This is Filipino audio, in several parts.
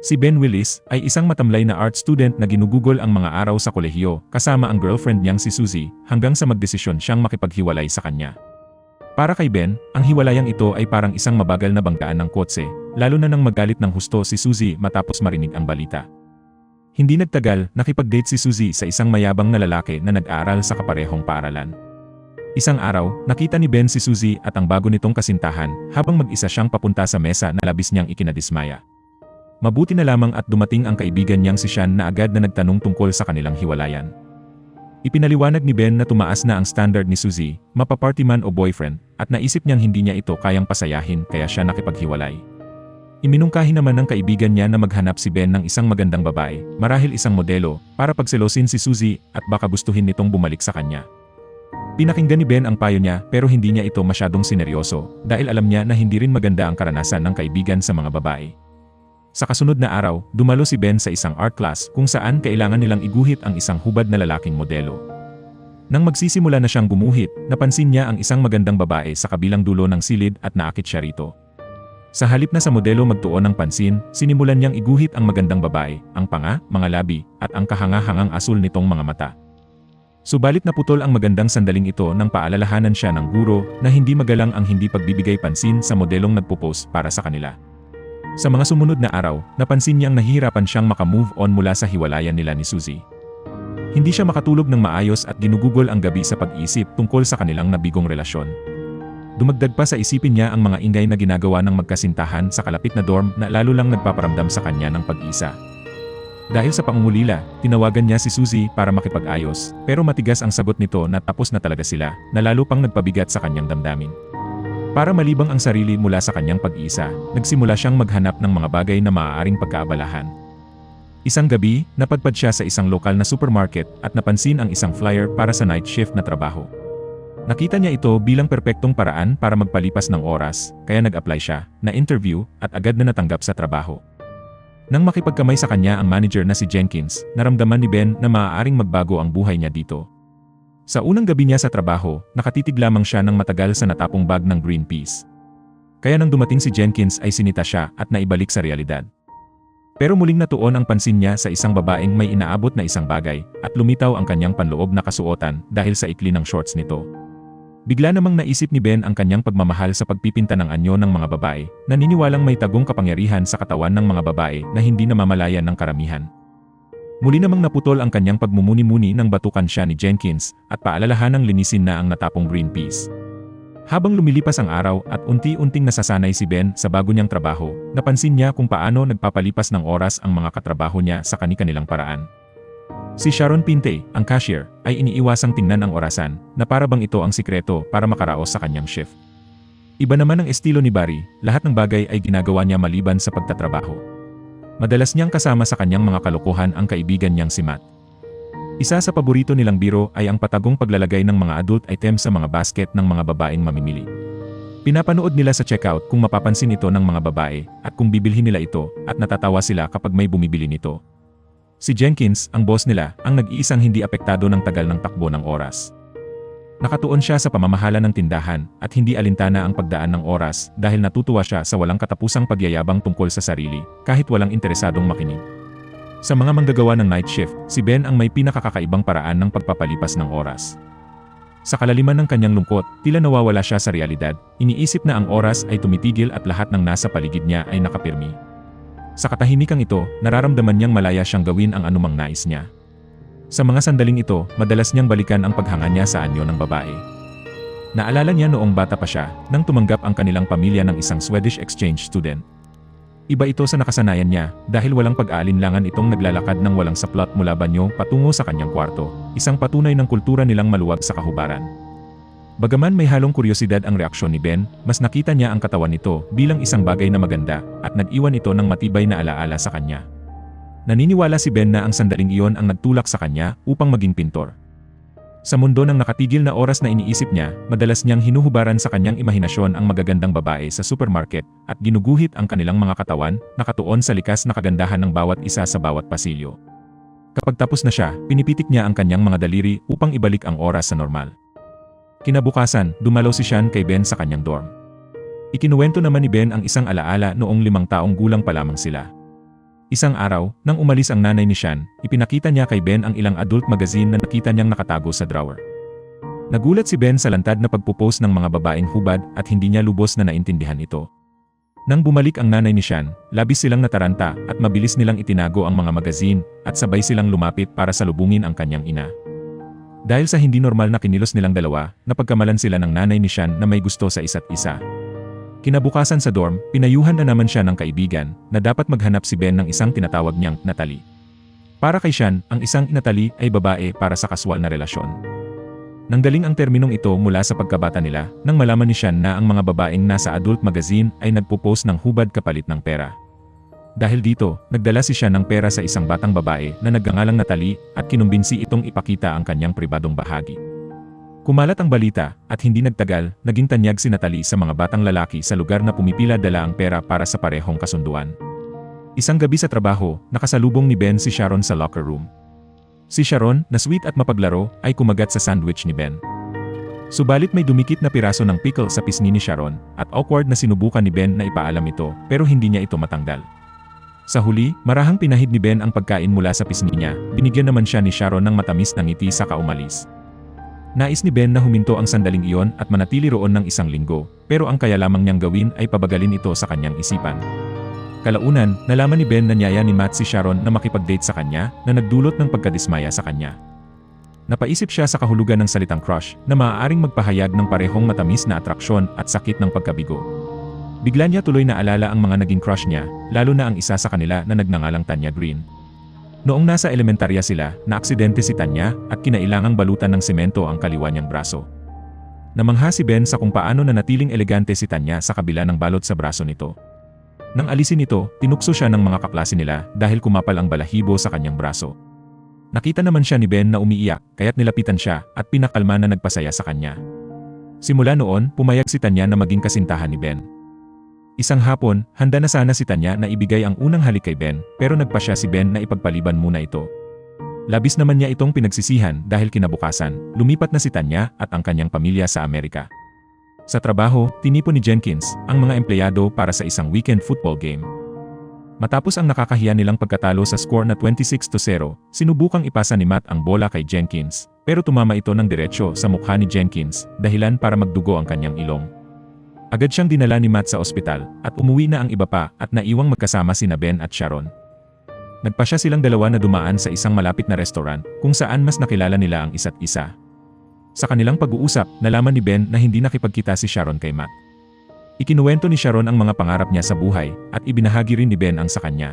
Si Ben Willis ay isang matamlay na art student na ginugugol ang mga araw sa kolehiyo kasama ang girlfriend niyang si Suzy hanggang sa magdesisyon siyang makipaghiwalay sa kanya. Para kay Ben, ang hiwalayang ito ay parang isang mabagal na banggaan ng kotse, lalo na nang magalit ng husto si Suzy matapos marinig ang balita. Hindi nagtagal, nakipag-date si Suzy sa isang mayabang na lalaki na nag-aaral sa kaparehong paaralan. Isang araw, nakita ni Ben si Suzy at ang bago nitong kasintahan habang mag-isa siyang papunta sa mesa na labis niyang ikinadismaya. Mabuti na lamang at dumating ang kaibigan niyang si Sean na agad na nagtanong tungkol sa kanilang hiwalayan. Ipinaliwanag ni Ben na tumaas na ang standard ni Suzy, mapaparty man o boyfriend, at naisip niyang hindi niya ito kayang pasayahin kaya siya nakipaghiwalay. Iminungkahi naman ng kaibigan niya na maghanap si Ben ng isang magandang babae, marahil isang modelo, para pagselosin si Suzy at baka gustuhin nitong bumalik sa kanya. Pinakinggan ni Ben ang payo niya pero hindi niya ito masyadong sineryoso dahil alam niya na hindi rin maganda ang karanasan ng kaibigan sa mga babae. Sa kasunod na araw, dumalo si Ben sa isang art class kung saan kailangan nilang iguhit ang isang hubad na lalaking modelo. Nang magsisimula na siyang gumuhit, napansin niya ang isang magandang babae sa kabilang dulo ng silid at naakit siya rito. Sa halip na sa modelo magtuon ng pansin, sinimulan niyang iguhit ang magandang babae, ang panga, mga labi, at ang kahanga-hangang asul nitong mga mata. Subalit naputol ang magandang sandaling ito nang paalalahanan siya ng guro na hindi magalang ang hindi pagbibigay pansin sa modelong nagpo-pose para sa kanila. Sa mga sumunod na araw, napansin niyang nahihirapan siyang makamove on mula sa hiwalayan nila ni Suzy. Hindi siya makatulog ng maayos at ginugugol ang gabi sa pag-isip tungkol sa kanilang nabigong relasyon. Dumagdag pa sa isipin niya ang mga ingay na ginagawa ng magkasintahan sa kalapit na dorm na lalo lang nagpaparamdam sa kanya ng pag-isa. Dahil sa pangungulila, tinawagan niya si Suzy para makipag-ayos, pero matigas ang sagot nito na tapos na talaga sila, na lalo pang nagpabigat sa kanyang damdamin. Para malibang ang sarili mula sa kanyang pag-iisa, nagsimula siyang maghanap ng mga bagay na maaaring pagkaabalahan. Isang gabi, napadpad siya sa isang lokal na supermarket at napansin ang isang flyer para sa night shift na trabaho. Nakita niya ito bilang perpektong paraan para magpalipas ng oras, kaya nag-apply siya, na-interview, at agad na natanggap sa trabaho. Nang makipagkamay sa kanya ang manager na si Jenkins, naramdaman ni Ben na maaaring magbago ang buhay niya dito. Sa unang gabi niya sa trabaho, nakatitig lamang siya ng matagal sa natapong bag ng green peas. Kaya nang dumating si Jenkins ay sinita siya at naibalik sa realidad. Pero muling natuon ang pansin niya sa isang babaeng may inaabot na isang bagay at lumitaw ang kanyang panloob na kasuotan dahil sa ikli ng shorts nito. Bigla namang naisip ni Ben ang kanyang pagmamahal sa pagpipinta ng anyo ng mga babae, naniniwalang may tagong kapangyarihan sa katawan ng mga babae na hindi namamalayan ng karamihan. Muli namang naputol ang kanyang pagmumuni-muni nang batukan siya ni Jenkins at paalalahanang linisin na ang natapong green peas. Habang lumilipas ang araw at unti-unting nasasanay si Ben sa bago niyang trabaho, napansin niya kung paano nagpapalipas ng oras ang mga katrabaho niya sa kani-kanilang paraan. Si Sharon Pinte, ang cashier, ay iniiwasang tingnan ang orasan na para bang ito ang sikreto para makaraos sa kanyang shift. Iba naman ang estilo ni Barry, lahat ng bagay ay ginagawa niya maliban sa pagtatrabaho. Madalas niyang kasama sa kanyang mga kalokohan ang kaibigan niyang si Matt. Isa sa paborito nilang biro ay ang patagong paglalagay ng mga adult items sa mga basket ng mga babaeng mamimili. Pinapanood nila sa checkout kung mapapansin ito ng mga babae at kung bibilhin nila ito at natatawa sila kapag may bumibili nito. Si Jenkins, ang boss nila, ang nag-iisang hindi apektado ng tagal ng takbo ng oras. Nakatuon siya sa pamamahala ng tindahan at hindi alintana ang pagdaan ng oras dahil natutuwa siya sa walang katapusang pagyayabang tungkol sa sarili kahit walang interesadong makinig. Sa mga manggagawa ng night shift, si Ben ang may pinakakakaibang paraan ng pagpapalipas ng oras. Sa kalaliman ng kanyang lungkot, tila nawawala siya sa realidad, iniisip na ang oras ay tumitigil at lahat ng nasa paligid niya ay nakapirmi. Sa katahimikang ito, nararamdaman niyang malaya siyang gawin ang anumang nais niya. Sa mga sandaling ito, madalas niyang balikan ang paghanga niya sa anyo ng babae. Naalala niya noong bata pa siya, nang tumanggap ang kanilang pamilya ng isang Swedish exchange student. Iba ito sa nakasanayan niya, dahil walang pag-aalinlangan itong naglalakad ng walang saplot mula banyo patungo sa kanyang kwarto, isang patunay ng kultura nilang maluwag sa kahubaran. Bagaman may halong kuryosidad ang reaksyon ni Ben, mas nakita niya ang katawan nito bilang isang bagay na maganda, at nag-iwan ito ng matibay na alaala sa kanya. Naniniwala si Ben na ang sandaling iyon ang nagtulak sa kanya upang maging pintor. Sa mundo ng nakatigil na oras na iniisip niya, madalas niyang hinuhubaran sa kanyang imahinasyon ang magagandang babae sa supermarket at ginuguhit ang kanilang mga katawan, nakatuon sa likas na kagandahan ng bawat isa sa bawat pasilyo. Kapag tapos na siya, pinipitik niya ang kanyang mga daliri upang ibalik ang oras sa normal. Kinabukasan, dumalaw si Sean kay Ben sa kanyang dorm. Ikinuwento naman ni Ben ang isang alaala noong 5 taong gulang pa lamang sila. Isang araw, nang umalis ang nanay ni Sean, ipinakita niya kay Ben ang ilang adult magazine na nakita niyang nakatago sa drawer. Nagulat si Ben sa lantad na pagpupost ng mga babaeng hubad at hindi niya lubos na naintindihan ito. Nang bumalik ang nanay ni Sean, labis silang nataranta at mabilis nilang itinago ang mga magazine at sabay silang lumapit para salubungin ang kanyang ina. Dahil sa hindi normal na kinilos nilang dalawa, napagkamalan sila ng nanay ni Sean na may gusto sa isa't isa. Kinabukasan sa dorm, pinayuhan na naman siya ng kaibigan na dapat maghanap si Ben ng isang tinatawag niyang Natalie. Para kay Sean, ang isang Natalie ay babae para sa kaswal na relasyon. Nanggaling ang terminong ito mula sa pagkabata nila nang malaman ni Sean na ang mga babaeng nasa adult magazine ay nagpo-post ng hubad kapalit ng pera. Dahil dito, nagdala si Sean ng pera sa isang batang babae na nagngangalang Natalie at kinumbinsi itong ipakita ang kanyang pribadong bahagi. Kumalat ang balita at hindi nagtagal, naging tanyag si Natalie sa mga batang lalaki sa lugar na pumipila dala ang pera para sa parehong kasunduan. Isang gabi sa trabaho, nakasalubong ni Ben si Sharon sa locker room. Si Sharon, na sweet at mapaglaro, ay kumagat sa sandwich ni Ben. Subalit may dumikit na piraso ng pickle sa pisngi ni Sharon at awkward na sinubukan ni Ben na ipaalam ito pero hindi niya ito matanggal. Sa huli, marahang pinahid ni Ben ang pagkain mula sa pisngi niya, binigyan naman siya ni Sharon ng matamis na ngiti sa kaumalis. Nais ni Ben na huminto ang sandaling iyon at manatili roon ng isang linggo, pero ang kaya lamang niyang gawin ay pabagalin ito sa kanyang isipan. Kalaunan, nalaman ni Ben na niyaya ni Matt si Sharon na makipag-date sa kanya na nagdulot ng pagkadismaya sa kanya. Napaisip siya sa kahulugan ng salitang crush na maaaring magpahayag ng parehong matamis na atraksyon at sakit ng pagkabigo. Bigla niya tuloy na alala ang mga naging crush niya, lalo na ang isa sa kanila na nagngangalang Tanya Green. Noong nasa elementarya sila, naaksidente si Tanya at kinailangang balutan ng semento ang kaliwa niyang braso. Namangha si Ben sa kung paano nanatiling elegante si Tanya sa kabila ng balot sa braso nito. Nang alisin ito, tinukso siya ng mga kaklase nila dahil kumapal ang balahibo sa kanyang braso. Nakita naman siya ni Ben na umiiyak, kaya't nilapitan siya at pinakalma na nagpasaya sa kanya. Simula noon, pumayag si Tanya na maging kasintahan ni Ben. Isang hapon, handa na sana si Tanya na ibigay ang unang halik kay Ben, pero nagpasya si Ben na ipagpaliban muna ito. Labis naman niya itong pinagsisihan dahil kinabukasan, lumipat na si Tanya at ang kanyang pamilya sa Amerika. Sa trabaho, tinipon ni Jenkins ang mga empleyado para sa isang weekend football game. Matapos ang nakakahiya nilang pagkatalo sa score na 26-0, sinubukang ipasa ni Matt ang bola kay Jenkins, pero tumama ito ng diretsyo sa mukha ni Jenkins, dahilan para magdugo ang kanyang ilong. Agad siyang dinala ni Matt sa ospital at umuwi na ang iba pa at naiwang magkasama sina Ben at Sharon. Nagpasya silang dalawa na dumaan sa isang malapit na restaurant kung saan mas nakilala nila ang isa't isa. Sa kanilang pag-uusap, nalaman ni Ben na hindi nakipagkita si Sharon kay Matt. Ikinuwento ni Sharon ang mga pangarap niya sa buhay at ibinahagi rin ni Ben ang sa kanya.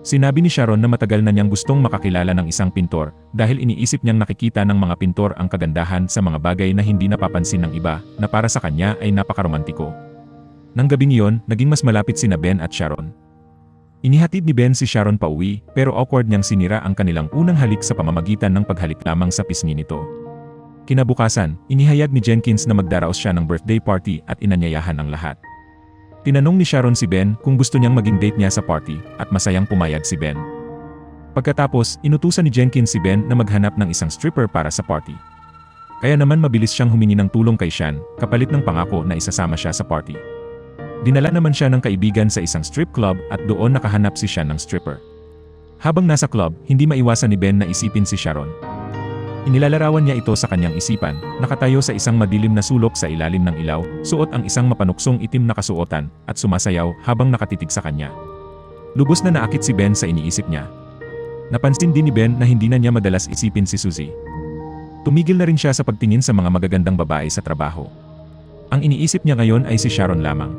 Sinabi ni Sharon na matagal na niyang gustong makakilala ng isang pintor dahil iniisip niyang nakikita ng mga pintor ang kagandahan sa mga bagay na hindi napapansin ng iba na para sa kanya ay napakaromantiko. Nang gabing iyon, naging mas malapit sina Ben at Sharon. Inihatid ni Ben si Sharon pauwi pero awkward niyang sinira ang kanilang unang halik sa pamamagitan ng paghalik lamang sa pisngi nito. Kinabukasan, inihayag ni Jenkins na magdaraos siya ng birthday party at inanyayahan ang lahat. Tinanong ni Sharon si Ben kung gusto niyang maging date niya sa party at masayang pumayag si Ben. Pagkatapos, inutusan ni Jenkins si Ben na maghanap ng isang stripper para sa party. Kaya naman mabilis siyang humingi ng tulong kay Sean, kapalit ng pangako na isasama siya sa party. Dinala naman siya ng kaibigan sa isang strip club at doon nakahanap si Sean ng stripper. Habang nasa club, hindi maiwasan ni Ben na isipin si Sharon. Inilalarawan niya ito sa kanyang isipan, nakatayo sa isang madilim na sulok sa ilalim ng ilaw, suot ang isang mapanuksong itim na kasuotan, at sumasayaw habang nakatitig sa kanya. Lubos na naakit si Ben sa iniisip niya. Napansin din ni Ben na hindi na niya madalas isipin si Suzy. Tumigil na rin siya sa pagtingin sa mga magagandang babae sa trabaho. Ang iniisip niya ngayon ay si Sharon lamang.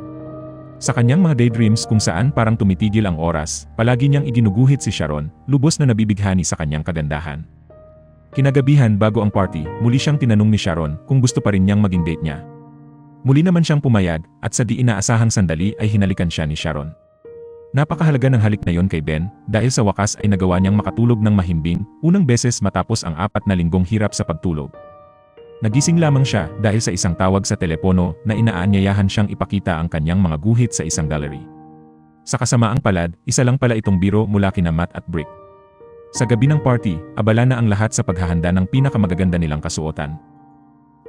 Sa kanyang mga daydreams kung saan parang tumitigil ang oras, palagi niyang iginuguhit si Sharon, lubos na nabibighani sa kanyang kagandahan. Kinagabihan bago ang party, muli siyang tinanong ni Sharon kung gusto pa rin niyang maging date niya. Muli naman siyang pumayag at sa di inaasahang sandali ay hinalikan siya ni Sharon. Napakahalaga ng halik na yon kay Ben dahil sa wakas ay nagawa niyang makatulog ng mahimbing, unang beses matapos ang 4 na linggong hirap sa pagtulog. Nagising lamang siya dahil sa isang tawag sa telepono na inaanyayahan siyang ipakita ang kanyang mga guhit sa isang gallery. Sa kasamaang palad, isa lang pala itong biro mula kina Matt at Brick. Sa gabi ng party, abala na ang lahat sa paghahanda ng pinakamagaganda nilang kasuotan.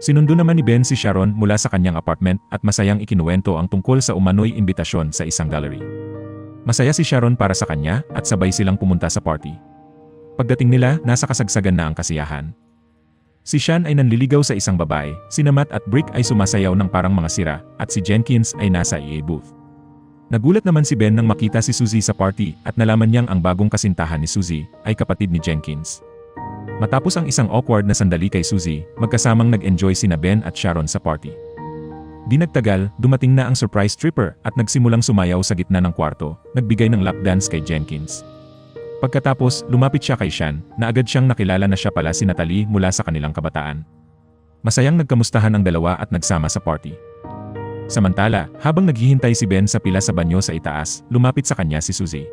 Sinundo naman ni Ben si Sharon mula sa kanyang apartment at masayang ikinuwento ang tungkol sa umano'y imbitasyon sa isang gallery. Masaya si Sharon para sa kanya at sabay silang pumunta sa party. Pagdating nila, nasa kasagsagan na ang kasiyahan. Si Sean ay nanliligaw sa isang babae, sina Matt at Brick ay sumasayaw ng parang mga sira, at si Jenkins ay nasa EA booth. Nagulat naman si Ben nang makita si Suzy sa party at nalaman niyang ang bagong kasintahan ni Suzy ay kapatid ni Jenkins. Matapos ang isang awkward na sandali kay Suzy, magkasamang nag-enjoy sina Ben at Sharon sa party. Di nagtagal, dumating na ang surprise stripper at nagsimulang sumayaw sa gitna ng kwarto, nagbigay ng lap dance kay Jenkins. Pagkatapos, lumapit siya kay Sean, na agad siyang nakilala na siya pala si Natalie mula sa kanilang kabataan. Masayang nagkamustahan ang dalawa at nagsama sa party. Samantala, habang naghihintay si Ben sa pila sa banyo sa itaas, lumapit sa kanya si Suzy.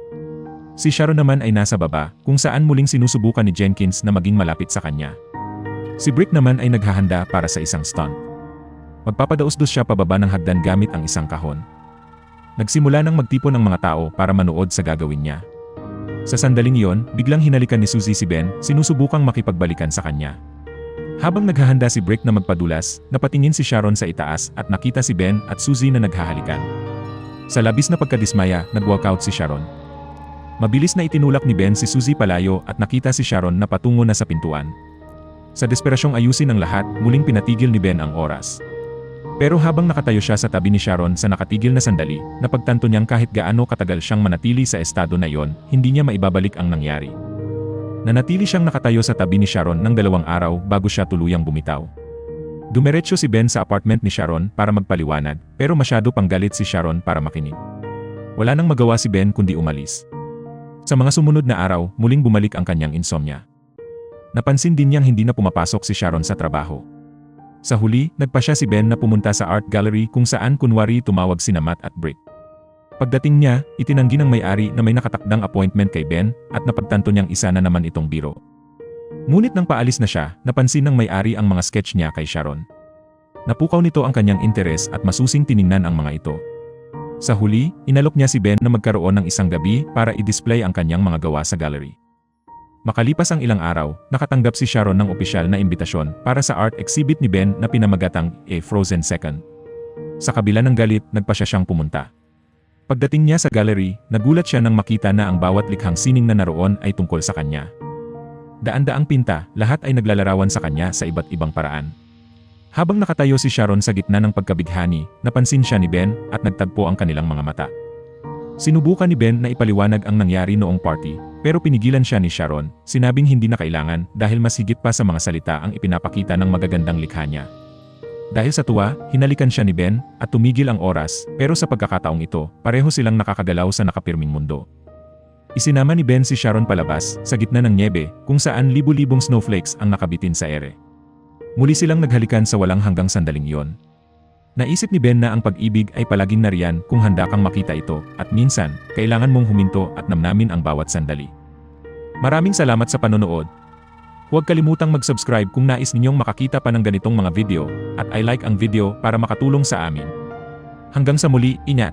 Si Sharon naman ay nasa baba, kung saan muling sinusubukan ni Jenkins na maging malapit sa kanya. Si Brick naman ay naghahanda para sa isang stunt. Magpapadaos-dos siya pababa ng hagdan gamit ang isang kahon. Nagsimula nang magtipon ang mga tao para manood sa gagawin niya. Sa sandaling iyon, biglang hinalikan ni Suzy si Ben, sinusubukang makipagbalikan sa kanya. Habang naghahanda si Brick na magpadulas, napatingin si Sharon sa itaas at nakita si Ben at Suzy na naghahalikan. Sa labis na pagkadismaya, nag-walkout si Sharon. Mabilis na itinulak ni Ben si Suzy palayo at nakita si Sharon na patungo na sa pintuan. Sa desperasyong ayusin ang lahat, muling pinatigil ni Ben ang oras. Pero habang nakatayo siya sa tabi ni Sharon sa nakatigil na sandali, napagtanto niyang kahit gaano katagal siyang manatili sa estado na iyon, hindi niya maibabalik ang nangyari. Nanatili siyang nakatayo sa tabi ni Sharon ng 2 araw bago siya tuluyang bumitaw. Dumiretso si Ben sa apartment ni Sharon para magpaliwanag, pero masyado pang galit si Sharon para makinig. Wala nang magawa si Ben kundi umalis. Sa mga sumunod na araw, muling bumalik ang kanyang insomnia. Napansin din niyang hindi na pumapasok si Sharon sa trabaho. Sa huli, nagpa siya si Ben na pumunta sa art gallery kung saan kunwari tumawag sina Matt at Brick. Pagdating niya, itinanggi ng may-ari na may nakatakdang appointment kay Ben at napagtanto niyang isa na naman itong biro. Ngunit nang paalis na siya, napansin ng may-ari ang mga sketch niya kay Sharon. Napukaw nito ang kanyang interes at masusing tiningnan ang mga ito. Sa huli, inalok niya si Ben na magkaroon ng isang gabi para i-display ang kanyang mga gawa sa gallery. Makalipas ang ilang araw, nakatanggap si Sharon ng opisyal na imbitasyon para sa art exhibit ni Ben na pinamagatang A Frozen Second. Sa kabila ng galit, nagpa siya siyang pumunta. Pagdating niya sa gallery, nagulat siya nang makita na ang bawat likhang sining na naroon ay tungkol sa kanya. Daan-daang pinta, lahat ay naglalarawan sa kanya sa iba't ibang paraan. Habang nakatayo si Sharon sa gitna ng pagkabighani, napansin siya ni Ben at nagtagpo ang kanilang mga mata. Sinubukan ni Ben na ipaliwanag ang nangyari noong party, pero pinigilan siya ni Sharon, sinabing hindi na kailangan dahil mas higit pa sa mga salita ang ipinapakita ng magagandang likha niya. Dahil sa tuwa, hinalikan siya ni Ben at tumigil ang oras, pero sa pagkakataong ito, pareho silang nakakagalaw sa nakapirming mundo. Isinama ni Ben si Sharon palabas, sa gitna ng niebe, kung saan libu-libong snowflakes ang nakabitin sa ere. Muli silang naghalikan sa walang hanggang sandaling iyon. Naisip ni Ben na ang pag-ibig ay palaging nariyan kung handa kang makita ito, at minsan, kailangan mong huminto at namnamin ang bawat sandali. Maraming salamat sa panonood. Huwag kalimutang mag-subscribe kung nais ninyong makakita pa ng ganitong mga video, at i-like ang video para makatulong sa amin. Hanggang sa muli, ingat!